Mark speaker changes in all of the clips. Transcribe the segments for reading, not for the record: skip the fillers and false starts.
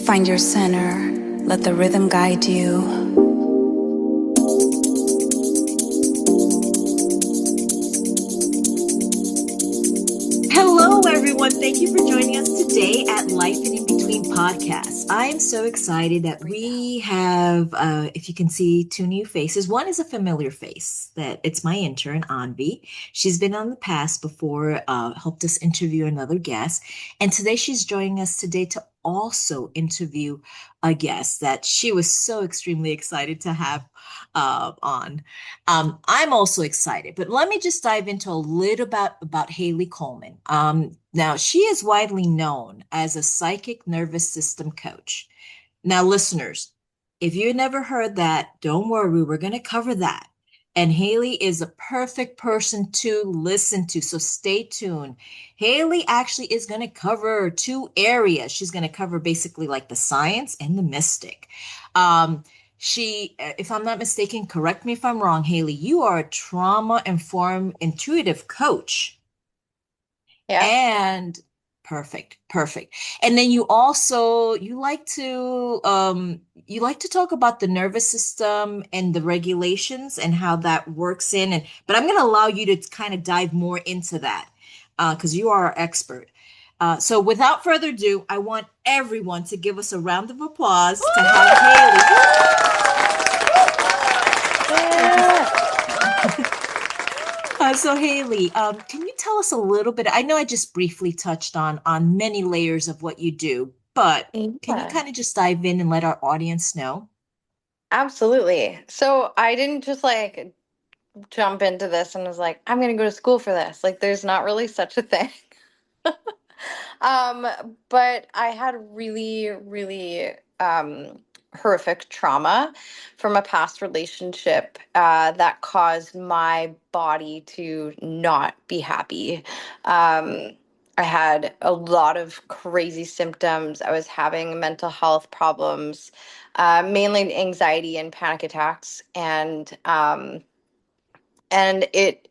Speaker 1: Find your center. Let the rhythm guide you.
Speaker 2: Hello, everyone. Thank you for joining us today at Life and In Between podcast. I am so excited that we have, if you can see, two new faces. One is a familiar face that it's my intern, Anvi. She's been on the past before, helped us interview another guest. And today she's joining us today to also interview a guest that she was so extremely excited to have on. I'm also excited, but let me just dive into a little about Hailey Coleman. Now, she is widely known as a psychic nervous system coach. Now, listeners, if you never heard that, don't worry, we're going to cover that. And Hailey is a perfect person to listen to, so stay tuned. Hailey actually is going to cover two areas. She's going to cover basically like the science and the mystic. She, if I'm not mistaken, correct me if I'm wrong, Hailey, you are a trauma-informed intuitive coach.
Speaker 3: Yes.
Speaker 2: And perfect, perfect. And then you like to talk about the nervous system and the regulations and how that works in and but I'm going to allow you to kind of dive more into that because you are our expert. So without further ado, I want everyone to give us a round of applause to have Haley. Thank you.
Speaker 3: Yeah.
Speaker 2: So Haley, can you tell us a little bit? I know I just briefly touched on many layers of what you do, but can you
Speaker 3: Yeah,
Speaker 2: kind of just dive in and let our audience know?
Speaker 3: absolutely. So I didn't just like jump into this and was like, I'm going to go to school for this. Like, there's not really such a thing. Um, but I had really, really horrific trauma from a past relationship that caused my body to not be happy. I had a lot of crazy symptoms. I was having mental health problems, mainly anxiety and panic attacks, and it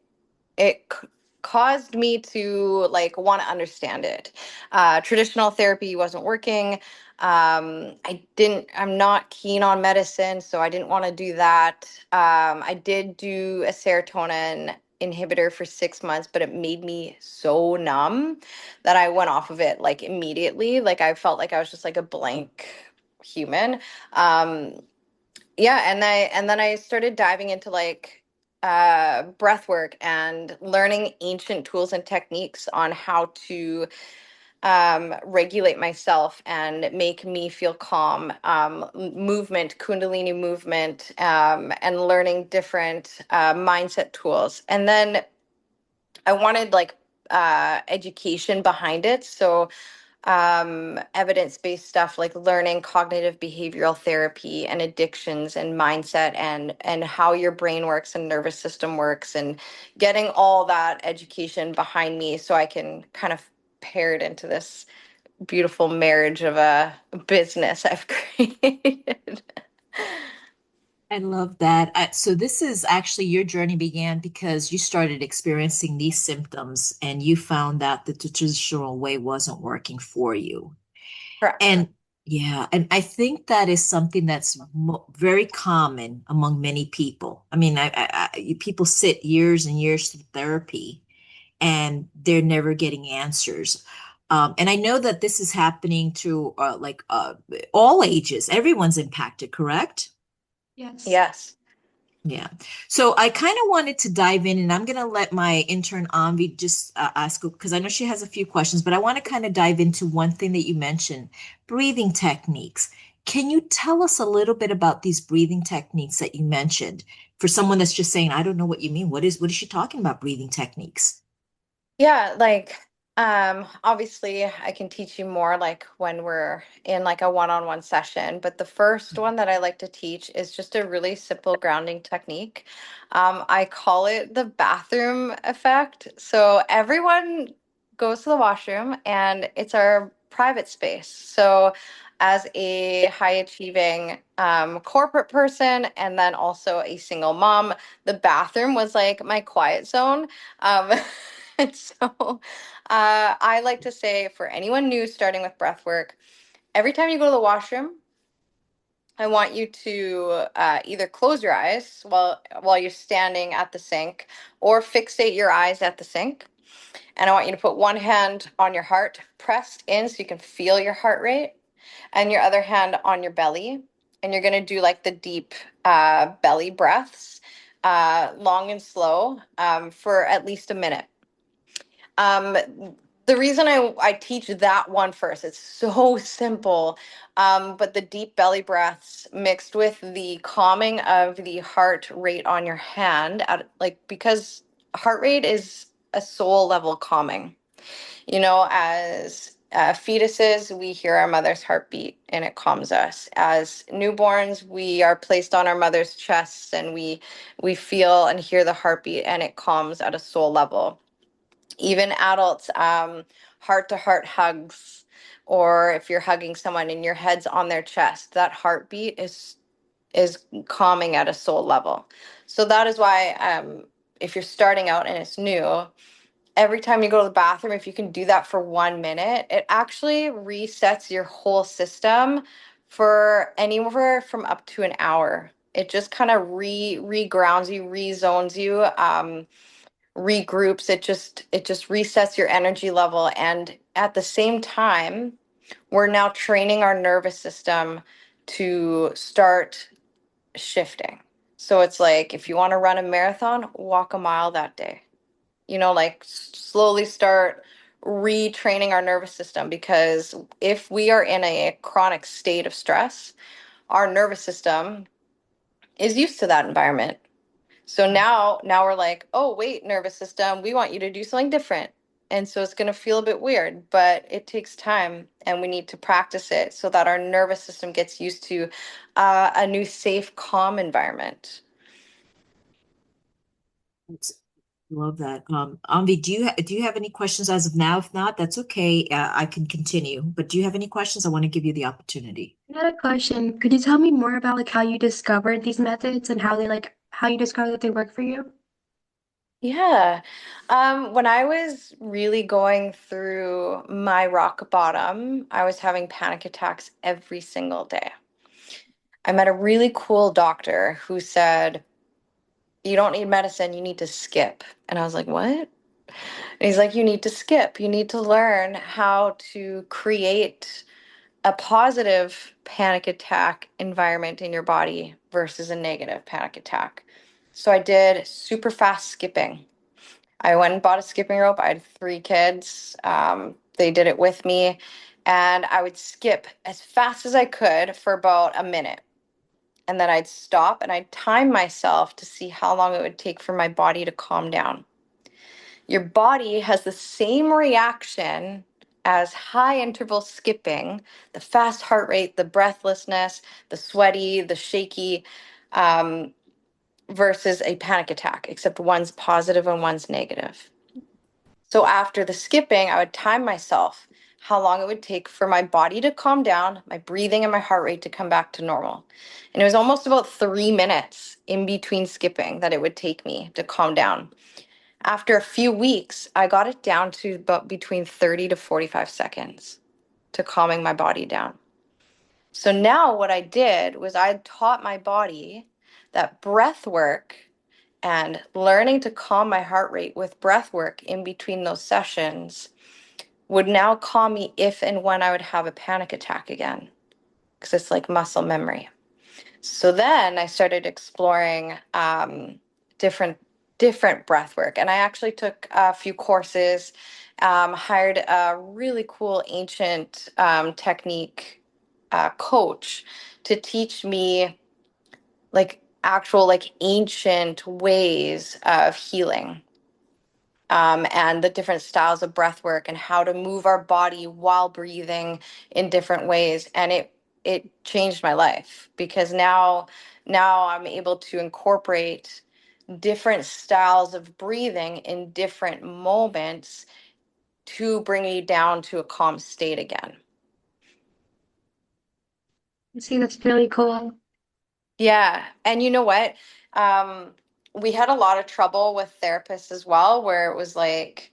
Speaker 3: caused me to like want to understand it. Traditional therapy wasn't working. I'm not keen on medicine, so I didn't want to do that. I did do a serotonin inhibitor for 6 months, but it made me so numb that I went off of it like immediately. Like I felt like I was just like a blank human. Um, yeah, and then I started diving into like breath work and learning ancient tools and techniques on how to regulate myself and make me feel calm. Movement, Kundalini movement, and learning different mindset tools. And then I wanted like education behind it. So evidence-based stuff like learning cognitive behavioral therapy and addictions and mindset and how your brain works and nervous system works and getting all that education behind me so I can kind of pair it into this beautiful marriage of a business I've created.
Speaker 2: I love that. So this is actually your journey began because you started experiencing these symptoms and you found out that the traditional way wasn't working for you.
Speaker 3: Correct.
Speaker 2: And yeah, and I think that is something that's mo very common among many people. I mean, people sit years and years through therapy and they're never getting answers. And I know that this is happening to all ages. Everyone's impacted, correct?
Speaker 1: Yes.
Speaker 3: Yes.
Speaker 2: Yeah. So I kind of wanted to dive in, and I'm going to let my intern Anvi just ask because I know she has a few questions, but I want to kind of dive into one thing that you mentioned, breathing techniques. Can you tell us a little bit about these breathing techniques that you mentioned for someone that's just saying, I don't know what you mean. What is she talking about breathing techniques?
Speaker 3: Yeah, like obviously I can teach you more like when we're in like a one-on-one session, but the first one that I like to teach is just a really simple grounding technique. I call it the bathroom effect. So everyone goes to the washroom and it's our private space. So as a high achieving corporate person and then also a single mom, the bathroom was like my quiet zone. Um, and so I like to say for anyone new starting with breath work, Every time you go to the washroom, I want you to either close your eyes while you're standing at the sink, or fixate your eyes at the sink. And I want you to put one hand on your heart, pressed in so you can feel your heart rate, and your other hand on your belly. And you're going to do like the deep belly breaths, long and slow, for at least a minute. Um, the reason I teach that one first, it's so simple, but the deep belly breaths mixed with the calming of the heart rate on your hand, because heart rate is a soul level calming. As fetuses, we hear our mother's heartbeat and it calms us. As newborns, we are placed on our mother's chests and we feel and hear the heartbeat and it calms at a soul level. Even adults, heart to heart hugs, or if you're hugging someone and your head's on their chest, that heartbeat is calming at a soul level. So that is why, if you're starting out and it's new, every time you go to the bathroom, if you can do that for 1 minute, it actually resets your whole system for anywhere from up to an hour. It just kind of re-grounds you, rezones you, regroups. It just resets your energy level, and at the same time, we're now training our nervous system to start shifting. So it's like if you want to run a marathon, walk a mile that day. Like slowly start retraining our nervous system, because if we are in a chronic state of stress, our nervous system is used to that environment. So now we're like, oh, wait, nervous system, we want you to do something different. And so it's going to feel a bit weird, but it takes time and we need to practice it so that our nervous system gets used to a new safe, calm environment.
Speaker 2: Love that. Anvi, do you have any questions as of now? If not, that's okay. I can continue. But do you have any questions? I want to give you the opportunity.
Speaker 4: I had a question. Could you tell me more about like how you discovered these methods and how you discovered that they work for you?
Speaker 3: Yeah. When I was really going through my rock bottom, I was having panic attacks every single day. I met a really cool doctor who said, you don't need medicine, you need to skip. And I was like, what? And he's like, you need to skip. You need to learn how to create a positive panic attack environment in your body versus a negative panic attack. So I did super fast skipping. I went and bought a skipping rope. I had 3 kids. They did it with me. And I would skip as fast as I could for about a minute. And then I'd stop and I'd time myself to see how long it would take for my body to calm down. Your body has the same reaction as high interval skipping, the fast heart rate, the breathlessness, the sweaty, the shaky, um, versus a panic attack, except one's positive and one's negative. So after the skipping, I would time myself how long it would take for my body to calm down, my breathing and my heart rate to come back to normal. And it was almost about 3 minutes in between skipping that it would take me to calm down. After a few weeks, I got it down to about between 30 to 45 seconds to calming my body down. So now what I did was I taught my body that breath work and learning to calm my heart rate with breath work in between those sessions would now calm me if and when I would have a panic attack again, because it's like muscle memory. So then I started exploring different breath work, and I actually took a few courses, hired a really cool ancient technique coach to teach me like actual like ancient ways of healing, and the different styles of breath work and how to move our body while breathing in different ways. And it changed my life, because now I'm able to incorporate different styles of breathing in different moments to bring you down to a calm state again.
Speaker 4: See, that's really cool.
Speaker 3: Yeah. And you know what? Um, we had a lot of trouble with therapists as well, where it was like,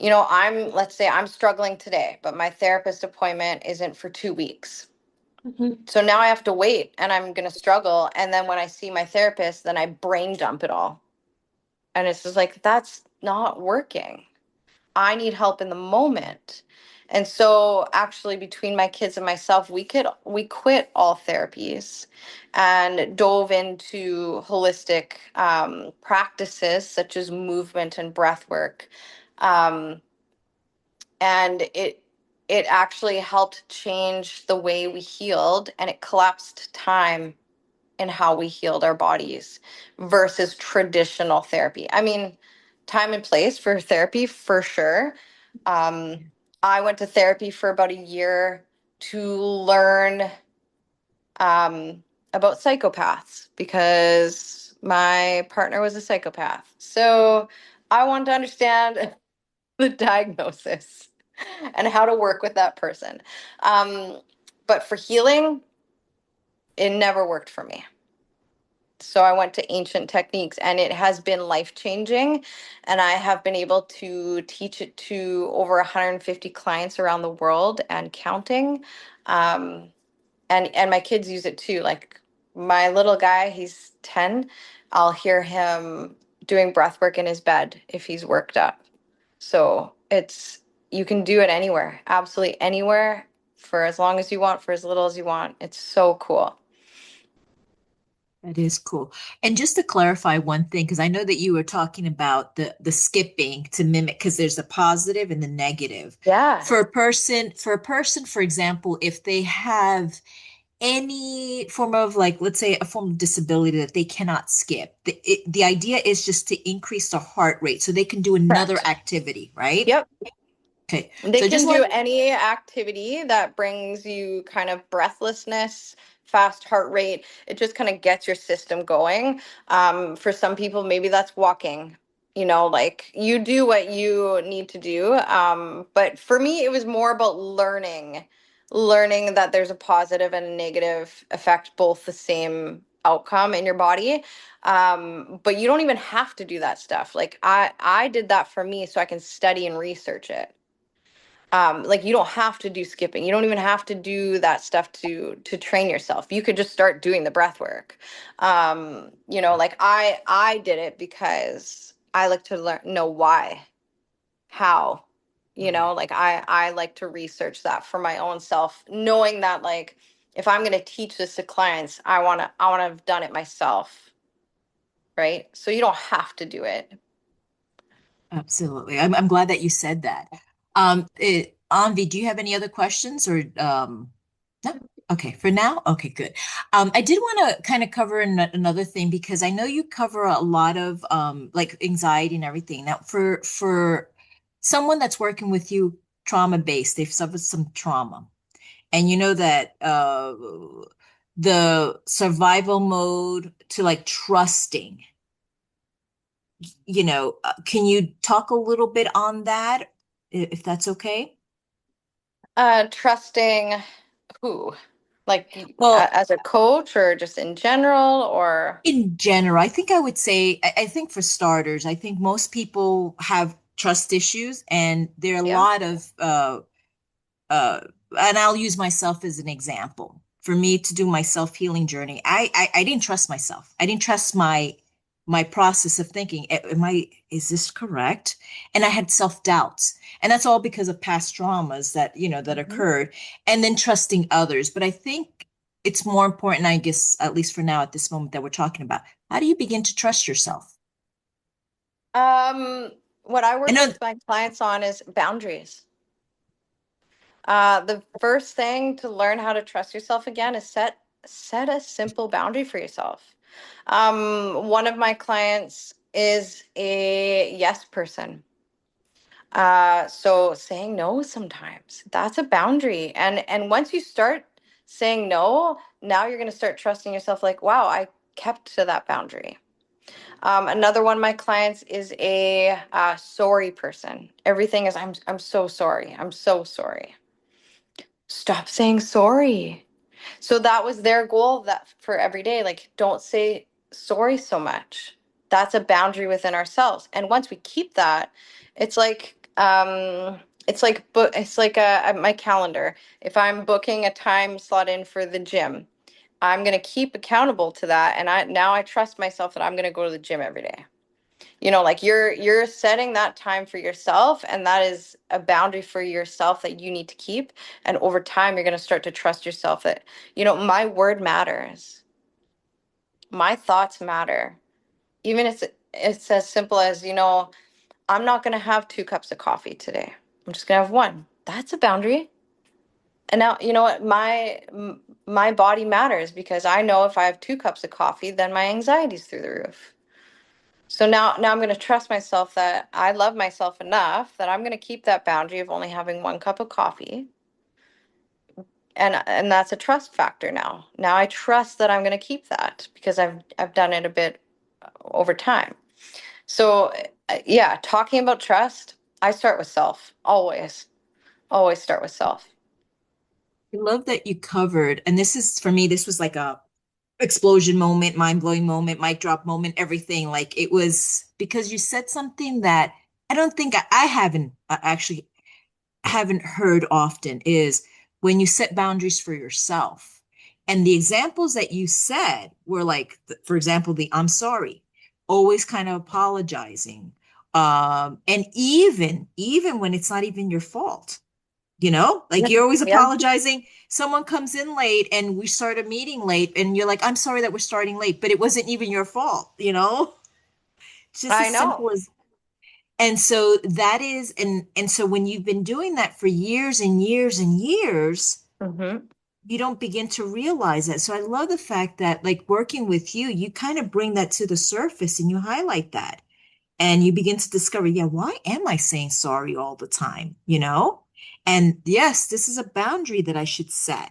Speaker 3: let's say I'm struggling today, but my therapist appointment isn't for 2 weeks.
Speaker 4: Mhm.
Speaker 3: So now I have to wait and I'm going to struggle. And then when I see my therapist, then I brain dump it all. And it's just like, that's not working. I need help in the moment. And so actually between my kids and myself, we quit all therapies and dove into holistic practices such as movement and breath work. Um, and it actually helped change the way we healed, and it collapsed time in how we healed our bodies versus traditional therapy. I mean, time and place for therapy for sure. Um, I went to therapy for about a year to learn about psychopaths because my partner was a psychopath. So I wanted to understand the diagnosis and how to work with that person. But for healing, it never worked for me. So I went to ancient techniques and it has been life changing. And I have been able to teach it to over 150 clients around the world and counting. Um, and my kids use it too. Like my little guy, he's 10. I'll hear him doing breath work in his bed if he's worked up. So you can do it anywhere, absolutely anywhere, for as long as you want, for as little as you want. It's so cool.
Speaker 2: That is cool. And just to clarify one thing, because I know that you were talking about the skipping to mimic, because there's a positive and the negative.
Speaker 3: Yeah.
Speaker 2: For a person, for example, if they have any form of, like, let's say a form of disability that they cannot skip, the idea is just to increase the heart rate so they can do another
Speaker 3: Correct.
Speaker 2: activity, right?
Speaker 3: Yep.
Speaker 2: Okay.
Speaker 3: They
Speaker 2: So I
Speaker 3: can
Speaker 2: just
Speaker 3: do
Speaker 2: want,
Speaker 3: any activity that brings you kind of breathlessness, fast heart rate. It just kind of gets your system going. For some people, maybe that's walking. Like you do what you need to do. But for me, it was more about learning that there's a positive and a negative effect, both the same outcome in your body. But you don't even have to do that stuff. Like I did that for me so I can study and research it. Like you don't have to do skipping. You don't even have to do that stuff to train yourself. You could just start doing the breath work. Like I did it because I like to know why, how,
Speaker 2: right.
Speaker 3: like I like to research that for my own self, knowing that like if I'm going to teach this to clients, I want to have done it myself, right? So you don't have to do it.
Speaker 2: Absolutely. I'm glad that you said that. Anvi, do you have any other questions or no? Okay, for now? Okay, good. I did want to kind of cover another thing because I know you cover a lot of like anxiety and everything. Now, for someone that's working with you trauma based, they've suffered some trauma, and you know that the survival mode to like trusting, can you talk a little bit on that, if that's okay?
Speaker 3: Trusting who? Like
Speaker 2: Well,
Speaker 3: as a coach or just in general or
Speaker 2: in general, I think I would say, I think for starters, I think most people have trust issues, and there are a
Speaker 3: yeah.
Speaker 2: lot of uh and I'll use myself as an example. For me to do my self-healing journey, I didn't trust myself. I didn't trust my process of thinking. Is this correct? And I had self-doubts. And that's all because of past traumas that
Speaker 3: Mhm.
Speaker 2: occurred, and then trusting others. But I think it's more important, I guess, at least for now, at this moment that we're talking about. How do you begin to trust yourself?
Speaker 3: Um, what I
Speaker 2: I
Speaker 3: work
Speaker 2: know.
Speaker 3: with my clients on is boundaries. The first thing to learn how to trust yourself again is set a simple boundary for yourself. One of my clients is a yes person. So saying no sometimes, that's a boundary. And once you start saying no, now you're going to start trusting yourself like, wow, I kept to that boundary. Another one of my clients is a sorry person. Everything is I'm so sorry. I'm so sorry. Stop saying sorry. So that was their goal that for every day, like don't say sorry so much. That's a boundary within ourselves. And once we keep that, it's like It's like my calendar. If I'm booking a time slot in for the gym, I'm gonna keep accountable to that, and I trust myself that I'm gonna go to the gym every day. Like you're setting that time for yourself, and that is a boundary for yourself that you need to keep. And over time, you're gonna start to trust yourself that, my word matters, my thoughts matter. Even if it's as simple as, I'm not gonna have 2 cups of coffee today. I'm just gonna have one. That's a boundary. And now, you know what? My body matters because I know if I have 2 cups of coffee, then my anxiety's through the roof. So now I'm going to trust myself that I love myself enough that I'm going to keep that boundary of only having 1 cup of coffee. And that's a trust factor now. Now I trust that I'm going to keep that because I've done it a bit over time. So yeah, talking about trust, I start with self. Always start with self.
Speaker 2: I love that you covered, and this is for me, this was like a explosion moment, mind-blowing moment, mic drop moment, everything. Like it was because you said something that I don't think I haven't actually haven't heard often is when you set boundaries for yourself. And the examples that you said were like, for example, the I'm sorry, always kind of apologizing. And even when it's not even your fault, like
Speaker 3: Yeah.
Speaker 2: you're always
Speaker 3: Yeah.
Speaker 2: apologizing. Someone comes in late and we start a meeting late, and you're like, I'm sorry that we're starting late, but it wasn't even your fault. It's just
Speaker 3: I
Speaker 2: as
Speaker 3: know.
Speaker 2: simple as and so that is and so when you've been doing that for years and years and years,
Speaker 3: Hmm.
Speaker 2: you don't begin to realize that. So I love the fact that like working with you, you kind of bring that to the surface and you highlight that. And you begin to discover, yeah, why am I saying sorry all the time? And yes, this is a boundary that I should set,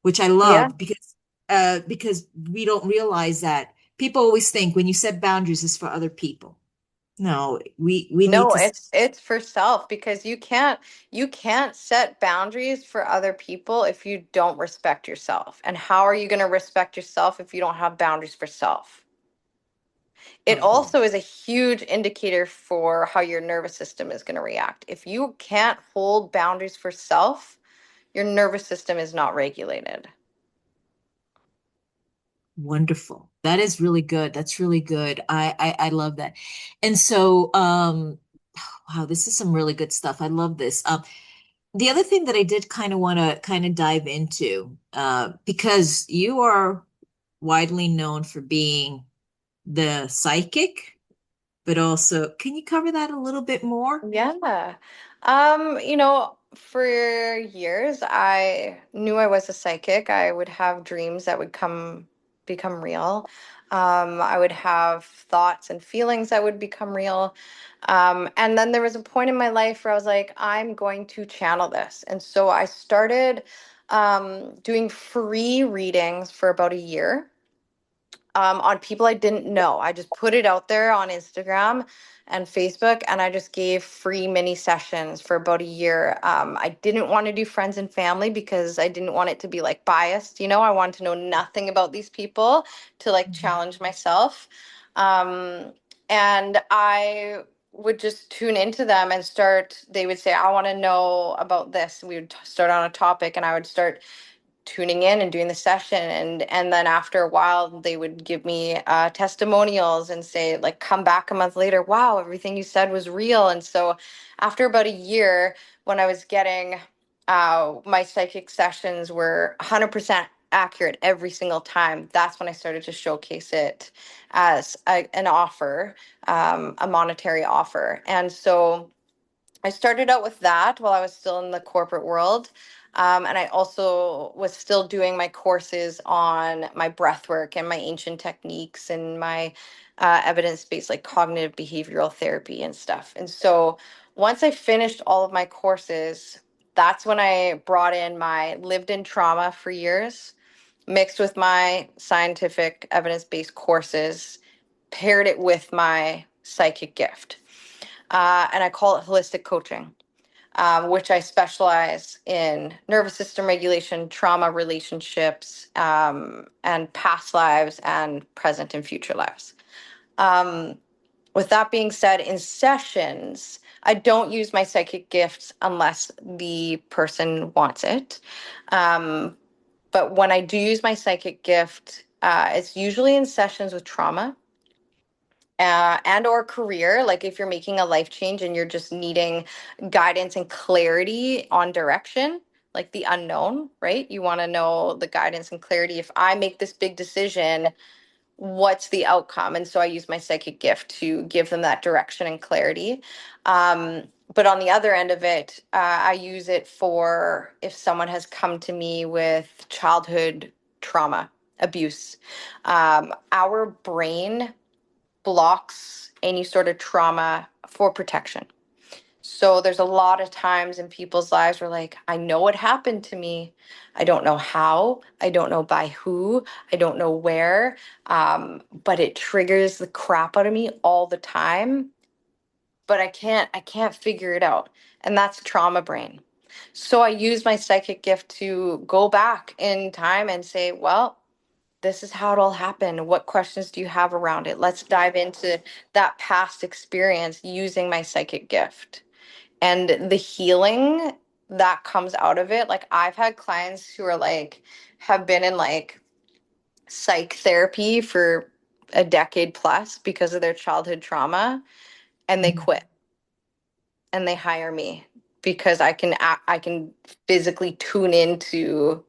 Speaker 2: which I
Speaker 3: Yeah.
Speaker 2: love because we don't realize that people always think when you set boundaries is for other people. No, we need
Speaker 3: No,
Speaker 2: to.
Speaker 3: it's for self because you can't set boundaries for other people if you don't respect yourself. And how are you going to respect yourself if you don't have boundaries for self? It
Speaker 2: Love that.
Speaker 3: also is a huge indicator for how your nervous system is going to react. If you can't hold boundaries for self, your nervous system is not regulated.
Speaker 2: Wonderful. That is really good. That's really good. I love that. And so, wow, this is some really good stuff. I love this. The other thing that I did kind of want to kind of dive into, because you are widely known for being the psychic, but also, can you cover that a little bit more?
Speaker 3: Yeah. For years I knew I was a psychic. I would have dreams that would become real. I would have thoughts and feelings that would become real. And then there was a point in my life where I was like, I'm going to channel this. And so I started doing free readings for about a year on people I didn't know. I just put it out there on Instagram and Facebook, and I just gave free mini sessions for about a year. I didn't want to do friends and family because I didn't want it to be like biased. I wanted to know nothing about these people to like
Speaker 2: Mhm.
Speaker 3: challenge myself. And I would just tune into them and they would say, I want to know about this. We would start on a topic, and I would start tuning in and doing the session, and then after a while they would give me testimonials and say like, come back a month later, wow, everything you said was real. And so after about a year, when I was getting my psychic sessions were 100% accurate every single time, that's when I started to showcase it as an offer, a monetary offer. And so I started out with that while I was still in the corporate world. And I also was still doing my courses on my breath work and my ancient techniques and my evidence based, like cognitive behavioral therapy and stuff. And so once I finished all of my courses, that's when I brought in my lived in trauma for years, mixed with my scientific evidence based courses, paired it with my psychic gift, and I call it holistic coaching, which I specialize in nervous system regulation, trauma, relationships, and past lives and present and future lives. Um, with that being said, in sessions, I don't use my psychic gifts unless the person wants it. Um, but when I do use my psychic gift, it's usually in sessions with trauma and or career, like if you're making a life change and you're just needing guidance and clarity on direction, like the unknown, right? You want to know the guidance and clarity. If I make this big decision, what's the outcome? And so I use my psychic gift to give them that direction and clarity. But on the other end of it, I use it for if someone has come to me with childhood trauma, abuse. Our brain blocks any sort of trauma for protection. So there's a lot of times in people's lives where like, I know it happened to me. I don't know how, I don't know by who, I don't know where, but it triggers the crap out of me all the time. But I can't figure it out. And that's trauma brain. So I use my psychic gift to go back in time and say, well, this is how it all happened. What questions do you have around it? Let's dive into that past experience using my psychic gift and the healing that comes out of it. Like I've had clients who are like, have been in like psych therapy for a decade plus because of their childhood trauma, and they quit and they hire me because I can physically tune into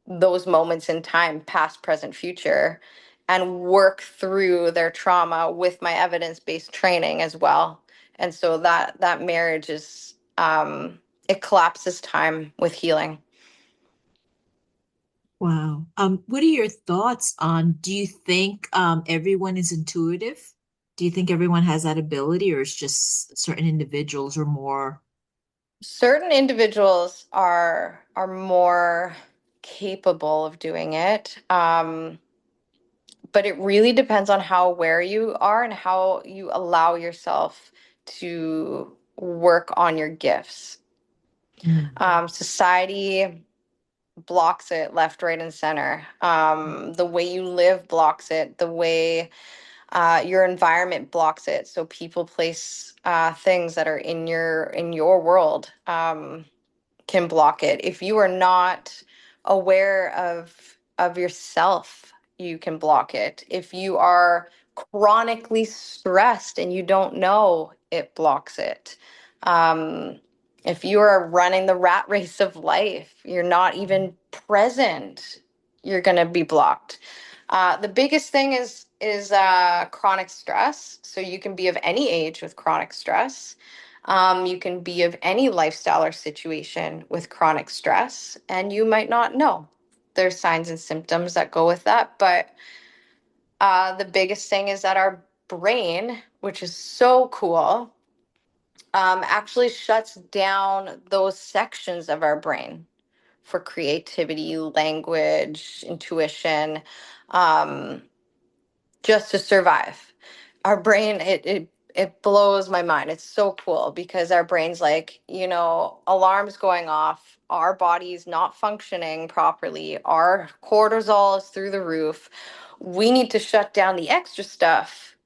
Speaker 3: those moments in time, past, present, future, and work through their trauma with my evidence-based training as well. And so that marriage is it collapses time with healing.
Speaker 2: Wow. What are your thoughts on, do you think everyone is intuitive? Do you think everyone has that ability, or it's just certain individuals or more?
Speaker 3: Certain individuals are more capable of doing it. But it really depends on how aware you are and how you allow yourself to work on your gifts.
Speaker 2: Mm.
Speaker 3: Society blocks it left, right, and center. The way you live blocks it. The way your environment blocks it. So people place things that are in your world. Can block it. If you are not aware of yourself, you can block it. If you are chronically stressed and you don't know, it blocks it. Um, if you are running the rat race of life, you're not even present, you're going to be blocked. The biggest thing is chronic stress. So you can be of any age with chronic stress. You can be of any lifestyle or situation with chronic stress, and you might not know. There's signs and symptoms that go with that, but the biggest thing is that our brain, which is so cool, actually shuts down those sections of our brain for creativity, language, intuition, um, just to survive. Our brain, it blows my mind. It's so cool because our brain's like, alarms going off, our body's not functioning properly, our cortisol is through the roof. We need to shut down the extra stuff,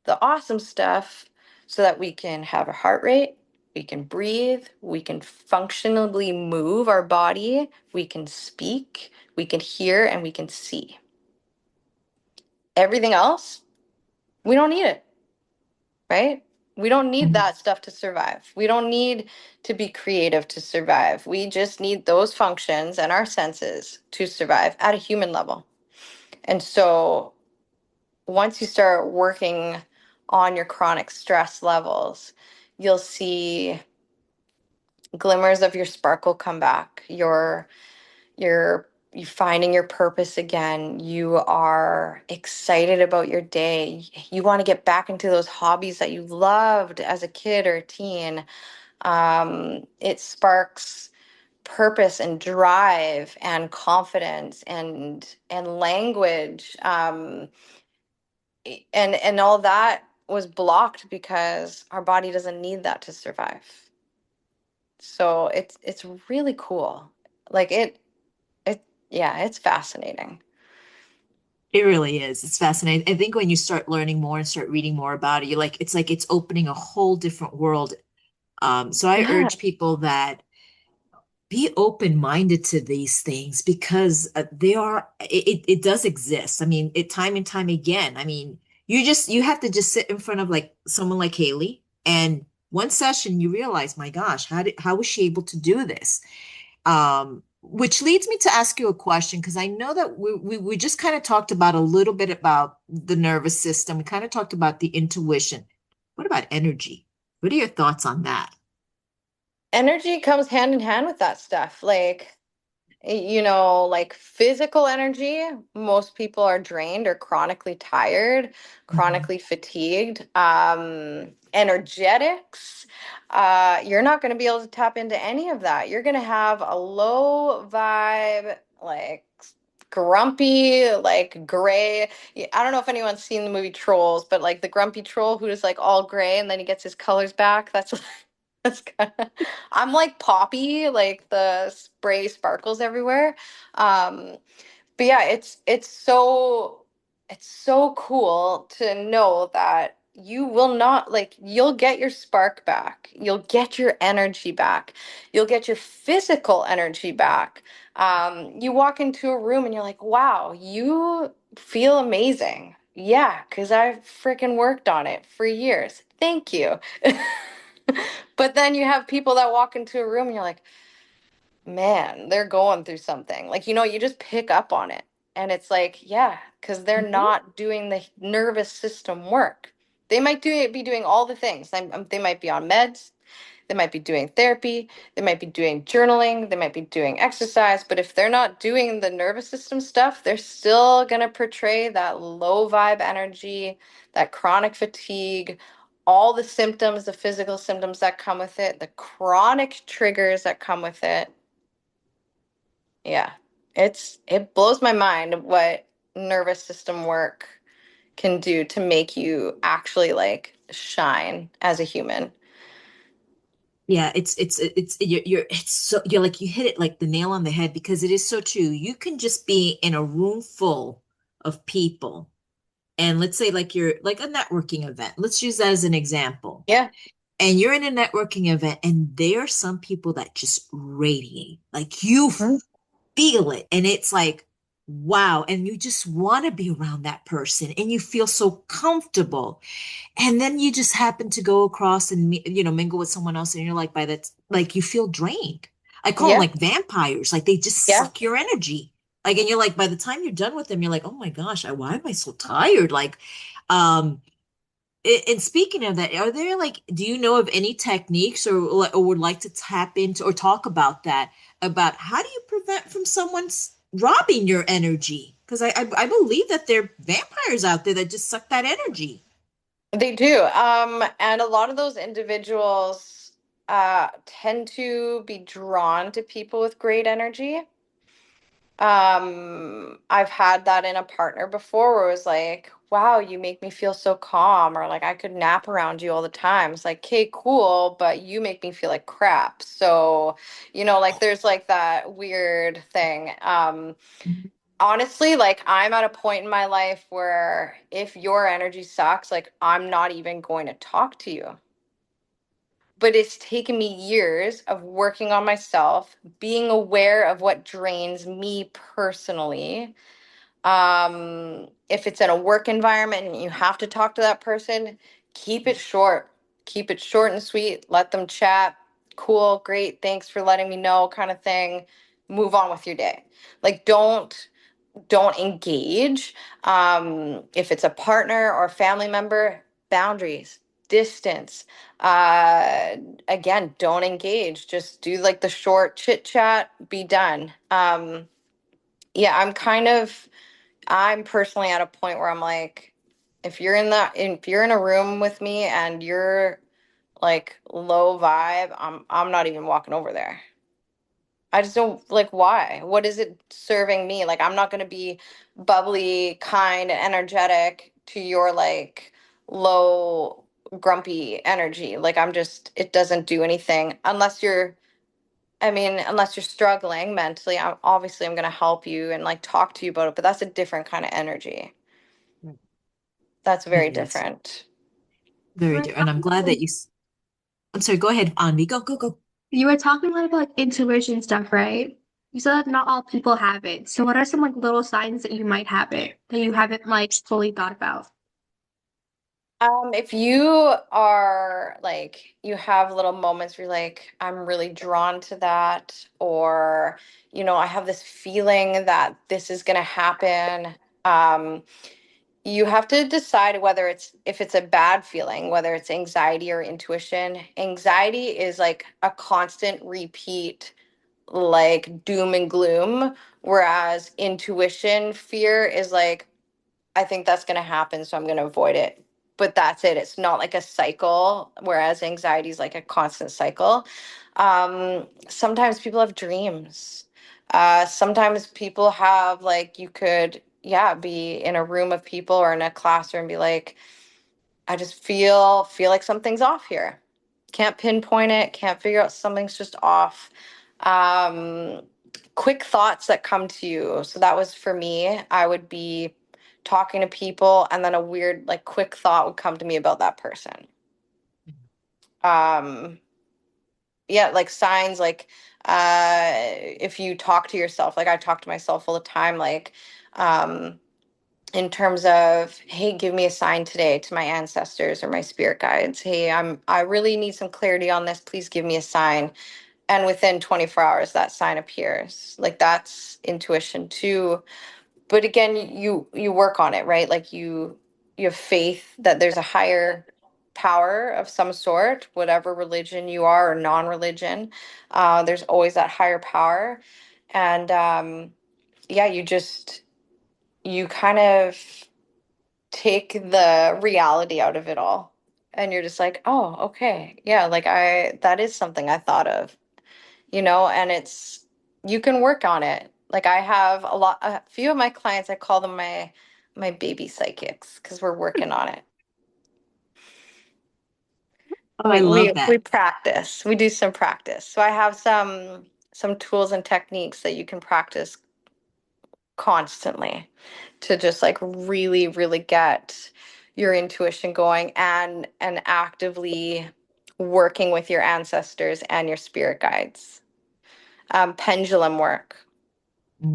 Speaker 3: the awesome stuff, so that we can have a heart rate, we can breathe, we can functionally move our body, we can speak, we can hear, and we can see. Everything else, we don't need it, right? We don't need
Speaker 2: Mhm.
Speaker 3: that stuff to survive. We don't need to be creative to survive. We just need those functions and our senses to survive at a human level. And so once you start working on your chronic stress levels, you'll see glimmers of your sparkle come back. You're finding your purpose again. You are excited about your day. You want to get back into those hobbies that you loved as a kid or a teen. It sparks purpose and drive and confidence and language. And all that was blocked because our body doesn't need that to survive. So it's really cool. Like it yeah, it's fascinating.
Speaker 2: It really is. It's fascinating. I think when you start learning more and start reading more about it, you're like, it's opening a whole different world. So I
Speaker 3: Yeah.
Speaker 2: urge people that be open-minded to these things because it does exist. I mean, it time and time again. I mean, you have to just sit in front of like someone like Hailey, and one session you realize, my gosh, how was she able to do this? Which leads me to ask you a question because I know that we just kind of talked about a little bit about the nervous system. We kind of talked about the intuition. What about energy? What are your thoughts on that?
Speaker 3: Energy comes hand in hand with that stuff. Like, like physical energy, most people are drained or chronically tired,
Speaker 2: Mhm.
Speaker 3: chronically fatigued. Energetics, you're not going to be able to tap into any of that. You're going to have a low vibe, like grumpy, like gray. I don't know if anyone's seen the movie Trolls, but like the grumpy troll who is like all gray and then he gets his colors back. That's that's kind of, I'm like Poppy, like the spray sparkles everywhere. Um, but yeah, it's so cool to know that you will not like you'll get your spark back. You'll get your energy back. You'll get your physical energy back. You walk into a room and you're like, wow, you feel amazing. Yeah, because I've freaking worked on it for years. Thank you. But then you have people that walk into a room and you're like, man, they're going through something. Like, you just pick up on it. And it's like, yeah, because they're
Speaker 2: Mhm.
Speaker 3: not doing the nervous system work. They might be doing all the things. They might be on meds. They might be doing therapy. They might be doing journaling. They might be doing exercise. But if they're not doing the nervous system stuff, they're still going to portray that low vibe energy, that chronic fatigue, all the symptoms, the physical symptoms that come with it, the chronic triggers that come with it. Yeah. It blows my mind what nervous system work can do to make you actually like shine as a human.
Speaker 2: Yeah, it's so you're like you hit it like the nail on the head because it is so true. You can just be in a room full of people, and let's say like you're like a networking event. Let's use that as an example.
Speaker 3: Yeah.
Speaker 2: And you're in a networking event, and there are some people that just radiate, like you
Speaker 3: Mhm.
Speaker 2: feel it, and it's like wow, and you just want to be around that person, and you feel so comfortable. And then you just happen to go across and mingle with someone else, and you're like, by that, like you feel drained. I call them
Speaker 3: Yeah.
Speaker 2: like vampires, like they just
Speaker 3: Yeah.
Speaker 2: suck your energy. Like, and you're like, by the time you're done with them, you're like, oh my gosh, why am I so tired? Like, um, and speaking of that, are there like, do you know of any techniques or would like to tap into or talk about that? About how do you prevent from someone's robbing your energy? Because I believe that there are vampires out there that just suck that energy.
Speaker 3: They do. And a lot of those individuals tend to be drawn to people with great energy. I've had that in a partner before where it was like, wow, you make me feel so calm, or like I could nap around you all the time. It's like, okay, cool, but you make me feel like crap. So, like there's like that weird thing. Honestly, like I'm at a point in my life where if your energy sucks, like I'm not even going to talk to you. But it's taken me years of working on myself, being aware of what drains me personally. If it's in a work environment and you have to talk to that person, keep it short. Keep it short and sweet. Let them chat. Cool, great, thanks for letting me know, kind of thing. Move on with your day. Like don't engage. If it's a partner or family member, boundaries, distance. Uh, Again, don't engage. Just do like the short chit chat, be done. Yeah, I'm personally at a point where I'm like, if you're in a room with me and you're like low vibe, I'm not even walking over there. I just don't like why. What is it serving me? Like I'm not going to be bubbly, kind, and energetic to your like low grumpy energy. Like it doesn't do anything unless you're struggling mentally. I'm going to help you and like talk to you about it, but that's a different kind of energy. That's
Speaker 2: It
Speaker 3: very
Speaker 2: is
Speaker 3: different.
Speaker 2: very
Speaker 4: Right.
Speaker 2: dear, and I'm glad that you. I'm sorry, go ahead, Anvi. Go, go, go.
Speaker 4: You were talking a lot about like intuition stuff, right? You said that not all people have it. So what are some like little signs that you might have it that you haven't like fully thought about?
Speaker 3: If you are like, you have little moments where you're like, I'm really drawn to that, or, I have this feeling that this is going to happen. Um, you have to decide whether if it's a bad feeling, whether it's anxiety or intuition. Anxiety is like a constant repeat, like doom and gloom, whereas intuition, fear is like, I think that's going to happen, so I'm going to avoid it. But that's it. It's not like a cycle, whereas anxiety is like a constant cycle. Sometimes people have dreams. Sometimes people have like, you could, yeah, be in a room of people or in a classroom and be like, I just feel like something's off here. Can't pinpoint it, can't figure out, something's just off. Um, Quick thoughts that come to you. So that was for me. I would be talking to people and then a weird like quick thought would come to me about that person. Um, yeah, like signs like if you talk to yourself, like I talk to myself all the time, like um in terms of, hey, give me a sign today, to my ancestors or my spirit guides. Hey, I really need some clarity on this, please give me a sign. And within 24 hours that sign appears. Like that's intuition too. But again, you work on it, right? Like you have faith that there's a higher power of some sort, whatever religion you are or non-religion. There's always that higher power. And yeah, you kind of take the reality out of it all. And you're just like, oh, okay. Yeah, like that is something I thought of, and you can work on it. Like I have a few of my clients, I call them my baby psychics because we're working on it.
Speaker 2: Oh, I love
Speaker 3: We
Speaker 2: that.
Speaker 3: practice. We do some practice. So I have some tools and techniques that you can practice constantly to just like really, really get your intuition going and actively working with your ancestors and your spirit guides. Pendulum work.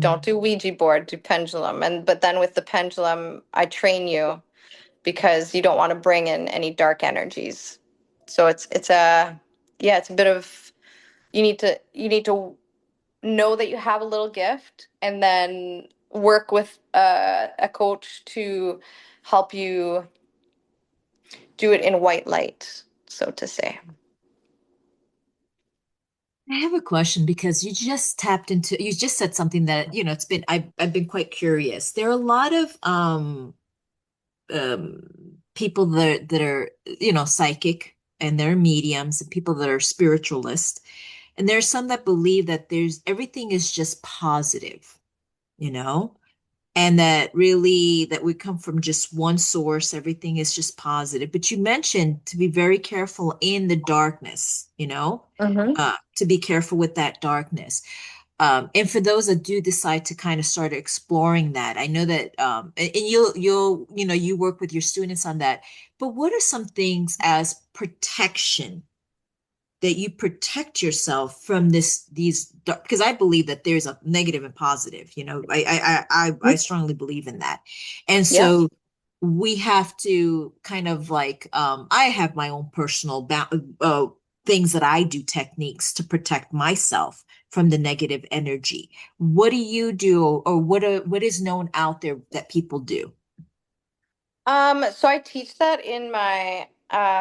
Speaker 3: Don't
Speaker 2: Mm.
Speaker 3: do Ouija board, do pendulum. But then with the pendulum, I train you because you don't want to bring in any dark energies. So it's a yeah, it's a bit of, you need to know that you have a little gift and then work with a coach to help you do it in white light, so to say.
Speaker 2: I have a question because you just said something that, I've been quite curious. There are a lot of um people that are, psychic, and they're mediums, and people that are spiritualists. And there's some that believe that there's everything is just positive, you know? And that really that we come from just one source, everything is just positive. But you mentioned to be very careful in the darkness,
Speaker 3: Mm-hmm.
Speaker 2: to be careful with that darkness. And for those that do decide to kind of start exploring that, I know that, and you work with your students on that. But what are some things as protection that you protect yourself from these because I believe that there's a negative and positive, I strongly believe in that. And
Speaker 3: Yeah.
Speaker 2: so we have to kind of like, I have my own personal things that I do, techniques to protect myself from the negative energy. What do you do, or what is known out there that people do?
Speaker 3: So I teach that in my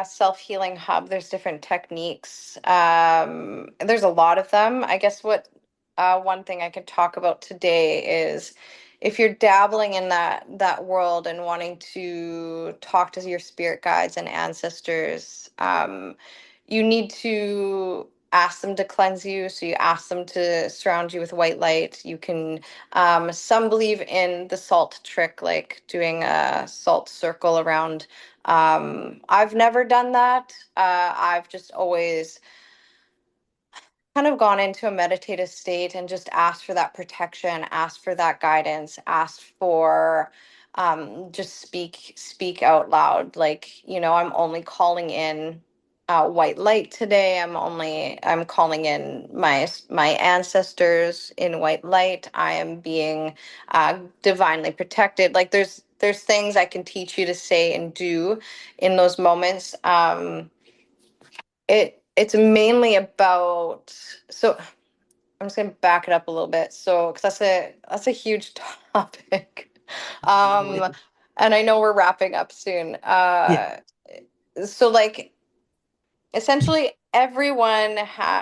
Speaker 3: self-healing hub. There's different techniques. There's a lot of them. I guess what one thing I could talk about today is if you're dabbling in that world and wanting to talk to your spirit guides and ancestors, you need to ask them to cleanse you. So you ask them to surround you with white light. You can some believe in the salt trick, like doing a salt circle around. I've never done that. I've just always kind of gone into a meditative state and just asked for that protection, asked for that guidance, asked for just speak out loud. Like, I'm only calling in. white light today. I'm calling in my ancestors in white light. I am being divinely protected. Like there's things I can teach you to say and do in those moments. It's mainly about, so I'm just gonna back it up a little bit. So, because that's a huge topic. Um, and I know we're wrapping up soon.
Speaker 2: Yeah.
Speaker 3: So like essentially everyone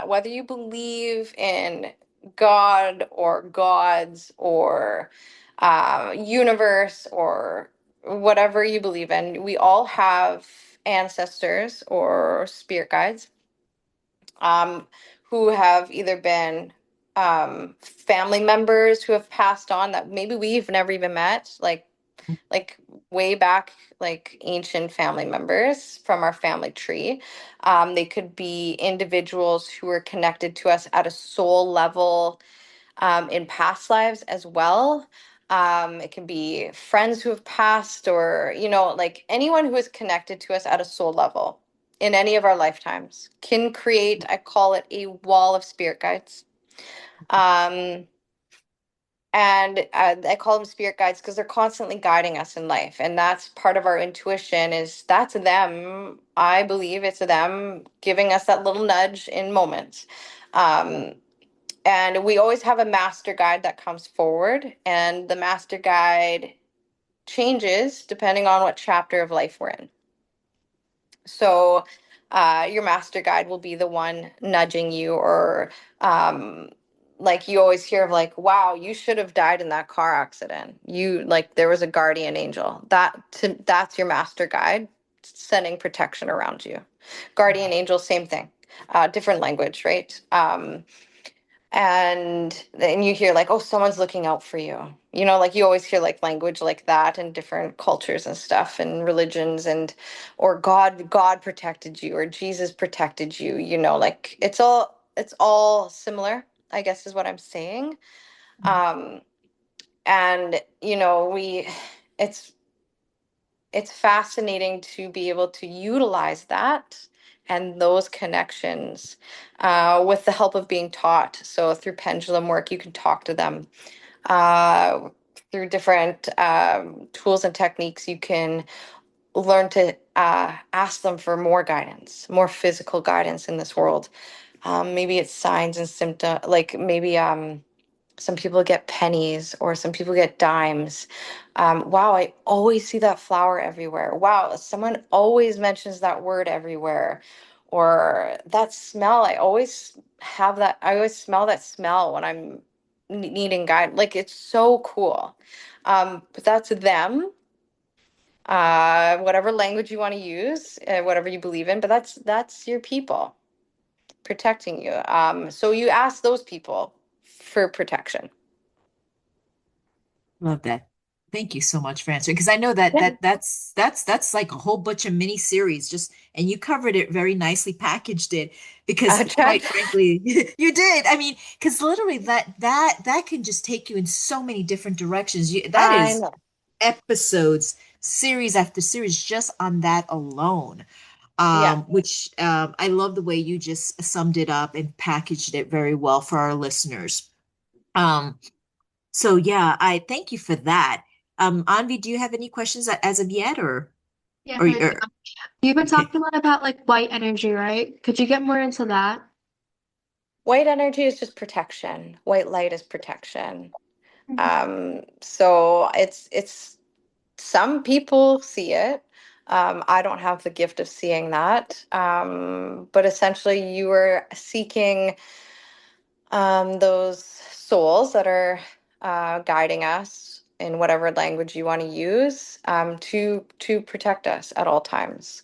Speaker 3: whether you believe in God or gods or universe or whatever you believe in, we all have ancestors or spirit guides who have either been family members who have passed on that maybe we've never even met, like way back, like ancient family members from our family tree. They could be individuals who are connected to us at a soul level in past lives as well. It can be friends who have passed, or, like anyone who is connected to us at a soul level in any of our lifetimes can create, I call it a wall of spirit guides. Um, and I call them spirit guides because they're constantly guiding us in life. And that's part of our intuition, is that's them. I believe it's them giving us that little nudge in moments. Um, and we always have a master guide that comes forward, and the master guide changes depending on what chapter of life we're in. So your master guide will be the one nudging you, or like you always hear of, like, wow, you should have died in that car accident. You, like, there was a guardian angel. That's your master guide sending protection around you. Guardian angel, same thing. Different language, right? And then you hear like, oh, someone's looking out for you, like you always hear like language like that in different cultures and stuff and religions, and or god protected you, or Jesus protected you, like it's all similar, I guess, is what I'm saying. um and we it's it's fascinating to be able to utilize that and those connections with the help of being taught. So through pendulum work, you can talk to them. Uh, Through different tools and techniques, you can learn to ask them for more guidance, more physical guidance in this world. Maybe it's signs and symptoms, like maybe some people get pennies or some people get dimes. Wow, I always see that flower everywhere. Wow, someone always mentions that word everywhere. Or that smell, I always smell that smell when I'm needing guide. Like, it's so cool. But that's them. Whatever language you want to use, whatever you believe in, but that's your people protecting you. So you ask those people for protection.
Speaker 2: Love that. Thank you so much for answering. Because I know that
Speaker 3: Yeah.
Speaker 2: that's like a whole bunch of mini series, just, and you covered it very nicely, packaged it. Because
Speaker 3: I tried.
Speaker 2: quite frankly, you did. I mean, because literally that can just take you in so many different directions. That
Speaker 3: I
Speaker 2: is
Speaker 3: know.
Speaker 2: episodes, series after series, just on that alone.
Speaker 3: Yeah.
Speaker 2: Which I love the way you just summed it up and packaged it very well for our listeners. Um, so yeah, I thank you for that. Anvi, do you have any questions as of yet,
Speaker 4: Yeah,
Speaker 2: or,
Speaker 4: I do.
Speaker 2: or
Speaker 4: You've been
Speaker 2: okay?
Speaker 4: talking a lot about like white energy, right? Could you get more into that?
Speaker 3: White energy is just protection. White light is protection.
Speaker 4: Mhm.
Speaker 3: So it's some people see it. I don't have the gift of seeing that. But essentially, you are seeking those souls that are guiding us in whatever language you want to use, to protect us at all times.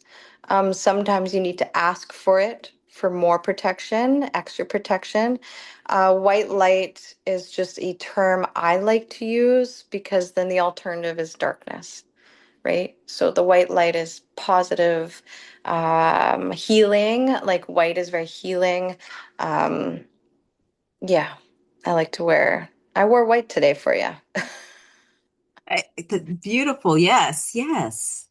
Speaker 3: Sometimes you need to ask for it for more protection, extra protection. White light is just a term I like to use because then the alternative is darkness, right? So the white light is positive, healing. Like white is very healing. Um, yeah, I wore white today for you.
Speaker 2: Beautiful. Yes, yes.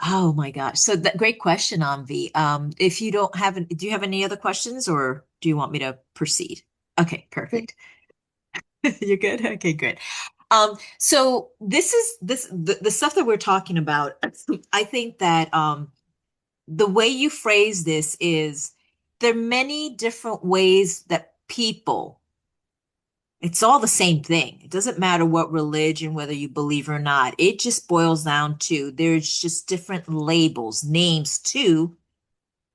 Speaker 2: Oh my gosh. So that great question, Anvi. If you don't have, do you have any other questions or do you want me to proceed? Okay, perfect. You're good? Okay, good. So this is the stuff that we're talking about. I think that the way you phrase this is there are many different ways that people, it's all the same thing. It doesn't matter what religion, whether you believe or not. It just boils down to there's just different labels, names to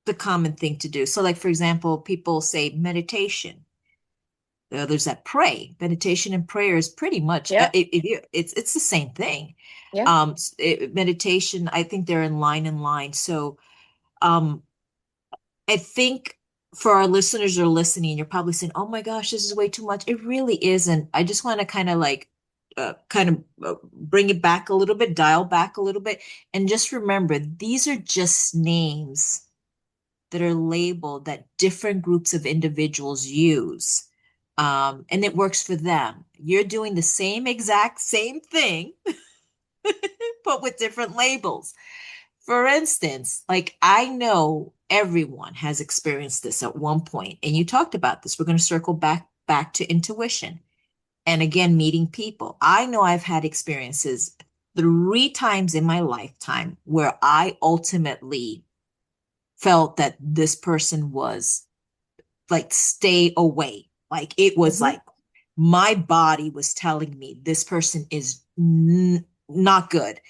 Speaker 2: the common thing to do. So, like, for example, people say meditation. There are others that pray. Meditation and prayer is pretty much
Speaker 3: Yeah.
Speaker 2: it's the same thing.
Speaker 3: Yeah.
Speaker 2: Meditation, I think they're in line. So, um, I think for our listeners that are listening, you're probably saying, "Oh my gosh, this is way too much." It really isn't. I just want to kind of like, bring it back a little bit, dial back a little bit, and just remember these are just names that are labeled that different groups of individuals use. And it works for them. You're doing the same exact same thing, but with different labels. For instance, like I know everyone has experienced this at one point, and you talked about this. We're going to circle back to intuition. And again, meeting people. I know I've had experiences 3 times in my lifetime where I ultimately felt that this person was like, stay away. Like it was
Speaker 3: Hmm.
Speaker 2: like my body was telling me this person is not good.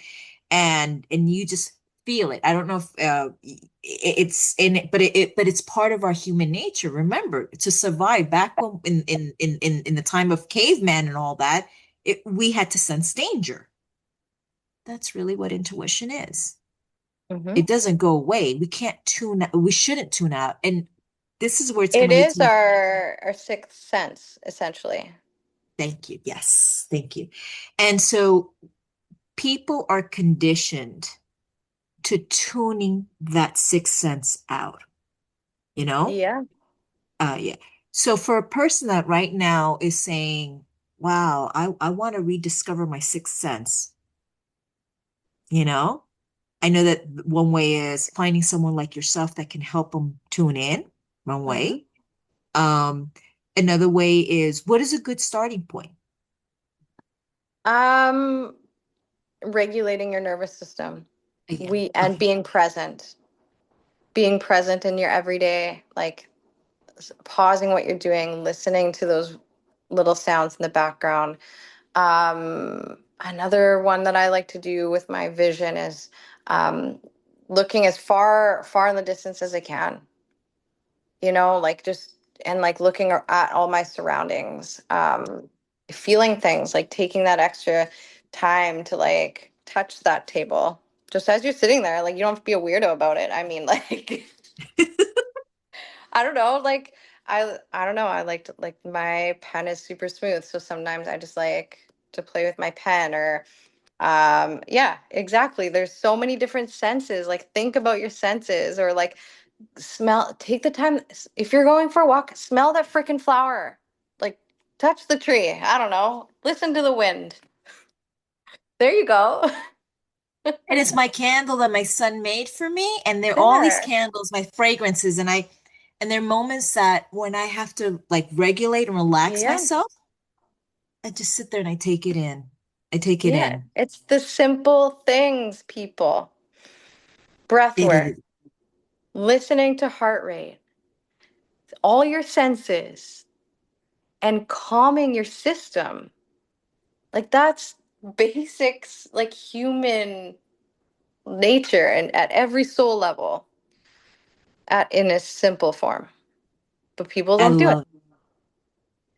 Speaker 2: And you just feel it. I don't know if it's in it, but it's part of our human nature. Remember, to survive back when in the time of caveman and all that, we had to sense danger. That's really what intuition is.
Speaker 3: Hmm.
Speaker 2: It doesn't go away. We can't tune out. We shouldn't tune out. And this is where it's going
Speaker 3: It
Speaker 2: to lead
Speaker 3: is
Speaker 2: to.
Speaker 3: our sixth sense, essentially.
Speaker 2: Thank you. Yes, thank you. And so people are conditioned to tuning that sixth sense out, you know?
Speaker 3: Yeah.
Speaker 2: Yeah. So for a person that right now is saying, wow, I want to rediscover my sixth sense, you know? I know that one way is finding someone like yourself that can help them tune in, one
Speaker 3: Hmm.
Speaker 2: way. Um, Another way is what is a good starting point?
Speaker 3: Um, Regulating your nervous system.
Speaker 2: Again,
Speaker 3: We and
Speaker 2: okay.
Speaker 3: being present in your everyday, like pausing what you're doing, listening to those little sounds in the background. Another one that I like to do with my vision is um, looking as far in the distance as I can. Like just and like looking at all my surroundings, feeling things, like taking that extra time to like touch that table just as you're sitting there. Like you don't have to be a weirdo about it. I mean, like I don't know, like I don't know. I like to, like my pen is super smooth, so sometimes I just like to play with my pen or yeah, exactly. There's so many different senses. Like think about your senses or like take the time if you're going for a walk, smell that freaking flower. Like touch the tree. I don't know. Listen to the wind. There you go.
Speaker 2: And it's my candle that my son made for me. And they're all these
Speaker 3: There.
Speaker 2: candles, my fragrances. And there are moments that when I have to like regulate and relax
Speaker 3: Yeah.
Speaker 2: myself, I just sit there and I take it in. I take it
Speaker 3: Yeah.
Speaker 2: in.
Speaker 3: It's the simple things, people. Breath
Speaker 2: It
Speaker 3: work,
Speaker 2: is.
Speaker 3: listening to heart rate, all your senses, and calming your system. Like that's basics, like human nature and at every soul level, at in a simple form. But people
Speaker 2: I
Speaker 3: don't do it.
Speaker 2: love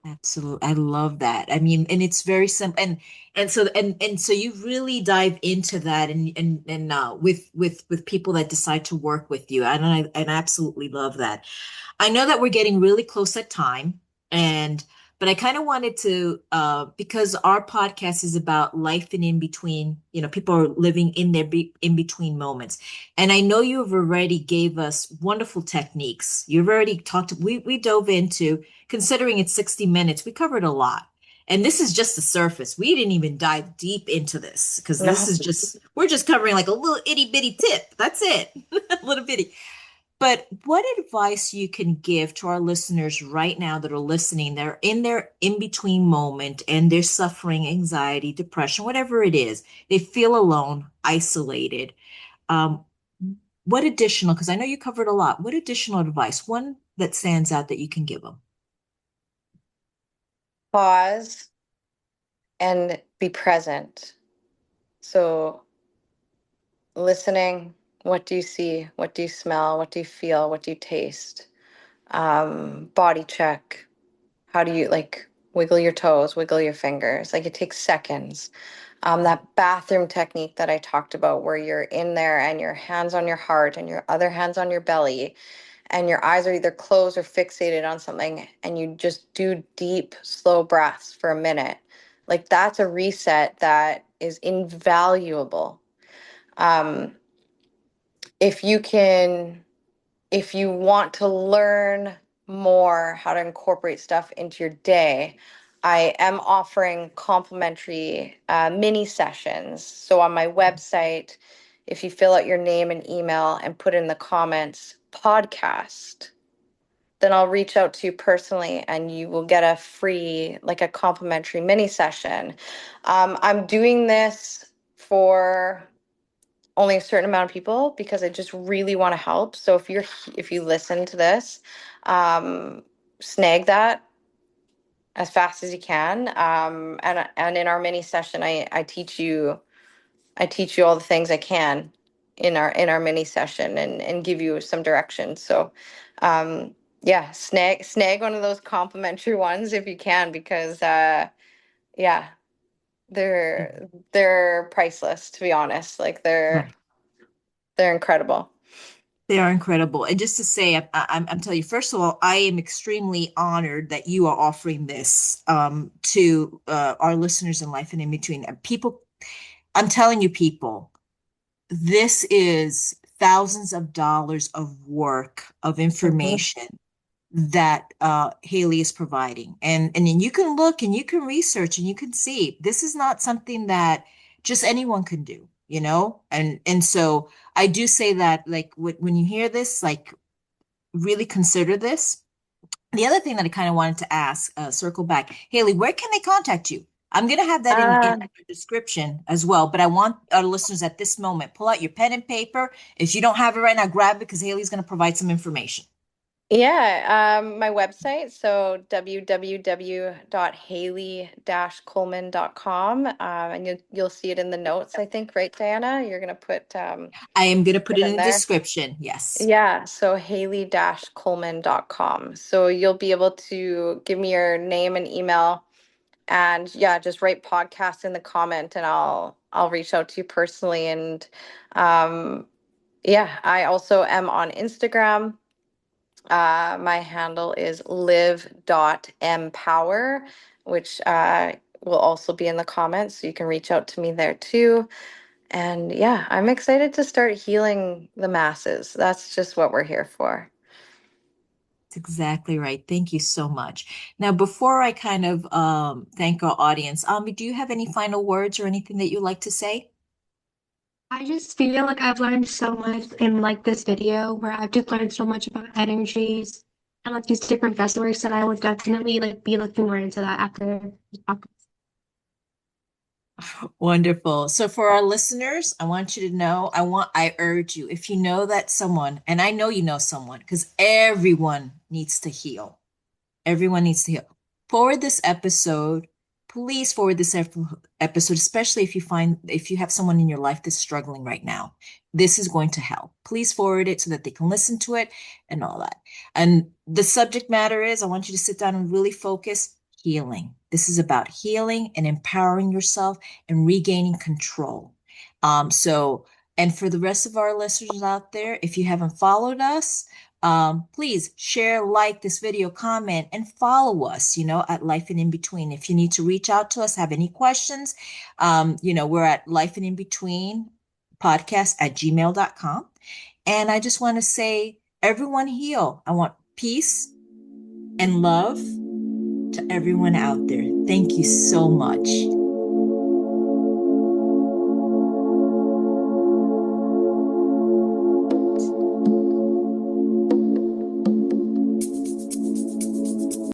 Speaker 2: Absolutely. I love that. I mean, and it's very simple and so you really dive into that and with people that decide to work with you. And I absolutely love that. I know that we're getting really close at time, and but I kind of wanted to because our podcast is about life and in between, people are living in their in between moments. And I know you've already gave us wonderful techniques. You've already talked, we dove into considering it's 60 minutes, we covered a lot. And this is just the surface. We didn't even dive deep into this because this
Speaker 3: No.
Speaker 2: is just, we're just covering like a little itty bitty tip. That's it, a little bitty. But what advice you can give to our listeners right now that are listening, they're in their in-between moment and they're suffering anxiety, depression, whatever it is. They feel alone, isolated. Um, what additional, because I know you covered a lot, what additional advice, one that stands out that you can give them?
Speaker 3: Pause and be present. So listening, what do you see? What do you smell? What do you feel? What do you taste? Body check. How do you like wiggle your toes, wiggle your fingers? Like it takes seconds. That bathroom technique that I talked about, where you're in there and your hands on your heart and your other hands on your belly, and your eyes are either closed or fixated on something, and you just do deep, slow breaths for a minute. Like that's a reset that is invaluable. Um, if you can if you want to learn more how to incorporate stuff into your day, I am offering complimentary mini sessions. So on my website, if you fill out your name and email and put in the comments podcast, then I'll reach out to you personally and you will get a free, like a complimentary mini session. I'm doing this for only a certain amount of people because I just really want to help. So if you listen to this, um, snag that as fast as you can. And in our mini session, I teach you all the things I can in our mini session and give you some directions. So yeah, snag one of those complimentary ones if you can, because yeah, they're priceless, to be honest. Like
Speaker 2: Right.
Speaker 3: they're incredible.
Speaker 2: They are incredible. And just to say, I'm telling you, first of all, I am extremely honored that you are offering this to our listeners in Life and in Between. People, I'm telling you, people, this is thousands of dollars of work, of
Speaker 3: Mhm.
Speaker 2: information that Hailey is providing. And then you can look and you can research and you can see this is not something that just anyone can do, you know? And so I do say that like when you hear this, like really consider this. The other thing that I kind of wanted to ask, circle back, Hailey, where can they contact you? I'm going to have that in
Speaker 3: Uh,
Speaker 2: the description as well, but I want our listeners at this moment, pull out your pen and paper. If you don't have it right now, grab it because Hailey's going to provide some information.
Speaker 3: yeah, my website, so www.hailey-coleman.com, and you'll see it in the notes, I think, right, Diana? You're gonna put
Speaker 2: I am going to put
Speaker 3: it
Speaker 2: it
Speaker 3: in
Speaker 2: in the
Speaker 3: there.
Speaker 2: description. Yes.
Speaker 3: Yeah, so hailey-coleman.com. So you'll be able to give me your name and email, and yeah, just write podcast in the comment, and I'll reach out to you personally. And um, yeah, I also am on Instagram. My handle is live.empower, which will also be in the comments. So you can reach out to me there too. And yeah, I'm excited to start healing the masses. That's just what we're here for.
Speaker 2: That's exactly right. Thank you so much. Now, before I kind of thank our audience, Ami, do you have any final words or anything that you'd like to say?
Speaker 4: I just feel like I've learned so much in like this video where I've just learned so much about energies and like these different vessels that I would definitely like be looking more into that after the talk.
Speaker 2: Wonderful. So for our listeners, I want you to know, I urge you, if you know that someone, and I know you know someone, because everyone needs to heal. Everyone needs to heal. Forward this episode. Please forward this episode, especially if you have someone in your life that's struggling right now. This is going to help. Please forward it so that they can listen to it and all that. And the subject matter is, I want you to sit down and really focus healing. This is about healing and empowering yourself and regaining control. And for the rest of our listeners out there, if you haven't followed us, please share, like this video, comment, and follow us, at Life and In Between. If you need to reach out to us, have any questions, we're at Life and In Between podcast at gmail.com. And I just want to say, everyone heal. I want peace and love to everyone out there, thank you so much.